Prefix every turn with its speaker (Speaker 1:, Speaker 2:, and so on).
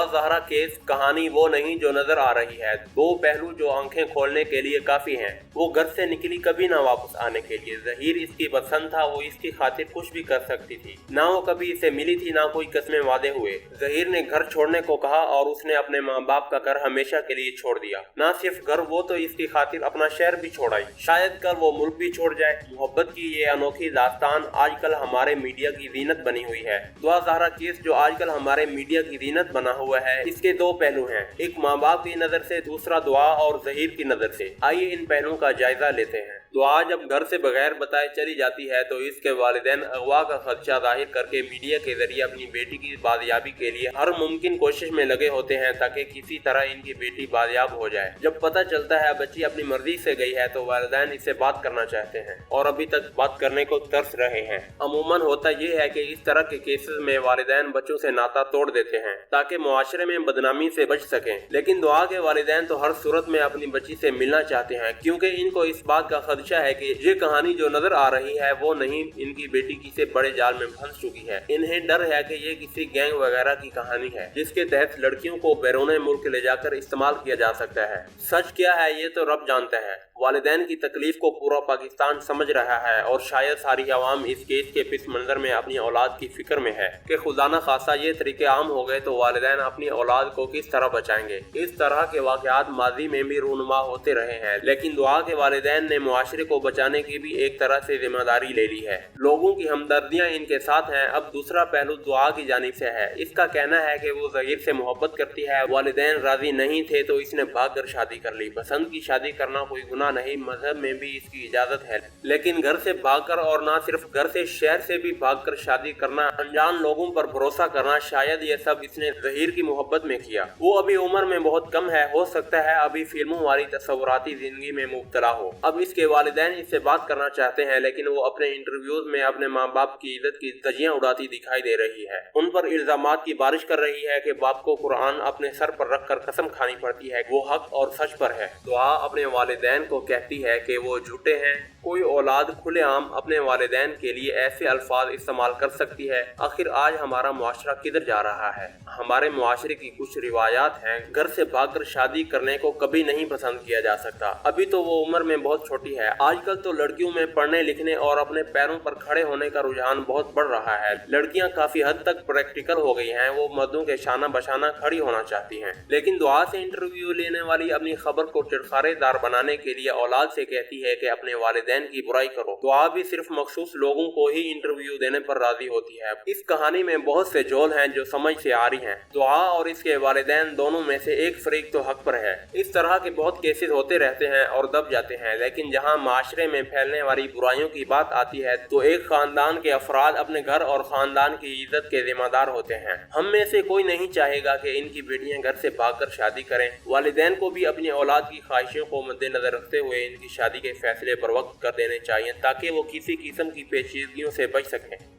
Speaker 1: दुआ ज़हरा केस कहानी वो नहीं जो नजर आ रही है, दो पहलू जो आंखें खोलने के लिए काफी हैं। वो घर से निकली कभी ना वापस आने के लिए। ज़हीर इसकी पसंद था, वो इसकी खातिर कुछ भी कर सकती थी। ना वो कभी इसे मिली थी, ना कोई कस्में वादे हुए। ज़हीर ने घर छोड़ने को कहा और उसने अपने माँ बाप का घर हमेशा के लिए छोड़ दिया। ना सिर्फ घर, वो तो इसकी खातिर अपना शहर भी छोड़ आई। शायद कल वो मुल्क भी छोड़ जाए। मोहब्बत की ये अनोखी दास्तान आजकल हमारे मीडिया की जीनत बनी हुई है। दुआ ज़हरा केस जो आजकल हमारे मीडिया की जीनत बना हुआ है, इसके दो पहलू हैं, एक माँ बाप की नजर से, दूसरा दुआ और ज़हीर की नजर से। आइए इन पहलुओं का जायजा लेते हैं। दुआ जब घर से बगैर बताए चली जाती है तो इसके वालिदैन अगवा का खदशा जाहिर करके मीडिया के जरिए अपनी बेटी की बाजियाबी के लिए हर मुमकिन कोशिश में लगे होते हैं ताकि किसी तरह इनकी बेटी बाजियाब हो जाए। जब पता चलता है बच्ची अपनी मर्जी से गई है तो वालिदैन इससे बात करना चाहते हैं और अभी तक बात करने को तरस रहे हैं। अमूमन होता यह है कि इस तरह के केसेस में वालिदैन बच्चों से नाता तोड़ देते हैं ताकि मुआशरे में बदनामी से बच सकें। लेकिन दुआ के वालिदैन तो हर सूरत में अपनी बच्ची से मिलना चाहते हैं, क्योंकि इनको इस बात का खदशा है कि ये कहानी जो नजर आ रही है वो नहीं, इनकी बेटी किसी बड़े जाल में फंस चुकी है। इन्हें डर है कि ये किसी गैंग वगैरह की कहानी है जिसके तहत लड़कियों को बैरून मुल्क ले जाकर इस्तेमाल किया जा सकता है। सच क्या है ये तो रब जानता है। वालिदैन की तकलीफ को पूरा पाकिस्तान समझ रहा है और शायद सारी अवाम इस केस के पिस मंजर में अपनी औलाद की फिक्र में है कि खुदा न खासा ये तरीके आम हो गए तो वालिदैन अपनी औलाद को किस तरह बचाएंगे। इस तरह के वाकयात माजी में भी रूनुमा होते रहे हैं, लेकिन दुआ के वालिदैन ने मुआशरे को बचाने की भी एक तरह से जिम्मेदारी ले ली है। लोगों की हमदर्दियां इनके साथ हैं। अब दूसरा पहलू दुआ की जानिब से है। इसका कहना है कि वो ज़हीर से मोहब्बत करती है। वालिदैन राजी नहीं थे तो इसने भाग कर शादी कर ली। पसंद की शादी करना कोई गुनाह नहीं, मजहब में भी इसकी इजाजत है, लेकिन घर से भागकर और ना सिर्फ घर से, शहर से भी भागकर शादी करना, अनजान लोगों पर भरोसा करना, शायद ये सब इसने ज़हीर की मोहब्बत में किया। वो अभी उम्र में बहुत कम है, हो सकता है अभी फिल्मों वाली तस्वुराती जिंदगी में मुब्तला हो। अब इसके वालिदैन इससे बात करना चाहते हैं, लेकिन वो अपने इंटरव्यूज में अपने माँ बाप की इज्जत की धज्जियां उड़ाती दिखाई दे रही है। उन पर इल्जामात की बारिश कर रही है कि बाप को कुरान अपने सर पर रखकर कसम खानी पड़ती है वो हक और सच पर है। दुआ अपने वालिदैन को कहती है कि वो झूठे हैं। कोई औलाद खुलेआम अपने वालिदैन के लिए ऐसे अल्फाज इस्तेमाल कर सकती है? आखिर आज हमारा मुआशरा किधर जा रहा है? हमारे मुआशरे की कुछ रिवायात हैं, घर से भागकर शादी करने को कभी नहीं पसंद किया जा सकता। अभी तो वो उम्र में बहुत छोटी है। आजकल तो लड़कियों में पढ़ने लिखने और अपने पैरों पर खड़े होने का रुझान बहुत बढ़ रहा है। लड़कियां काफी हद तक प्रैक्टिकल हो गई हैं, वो मर्दों के शाना बशाना खड़ी होना चाहती हैं। लेकिन दुआ से इंटरव्यू लेने वाली अपनी खबर को चिरखारेदार बनाने के लिए औलाद से कहती है कि अपने वालिदैन की बुराई करो। दुआ भी सिर्फ मखसूस लोगों को ही इंटरव्यू देने पर राजी होती है। इस कहानी में बहुत से जोल हैं जो समझ से आ रही हैं। दुआ और इसके वालिदैन दोनों में से एक फरीक तो हक पर है। इस तरह के बहुत केसेस होते रहते हैं और दब जाते हैं, लेकिन जहां माशरे में फैलने वाली बुराइयों की बात आती है तो एक खानदान के अफराद अपने घर और खानदान की इज्जत के जिम्मेदार होते हैं। हम में से कोई नहीं चाहेगा कि इनकी बेटियां घर से भागकर शादी करें। वालिदैन को भी अपनी औलाद की ख्वाहिशों को मद्देनजर रखते हुए इनकी शादी के फैसले पर वक्त कर देने चाहिए ताकि वो किसी किस्म की पेचीदगियों से बच सकें।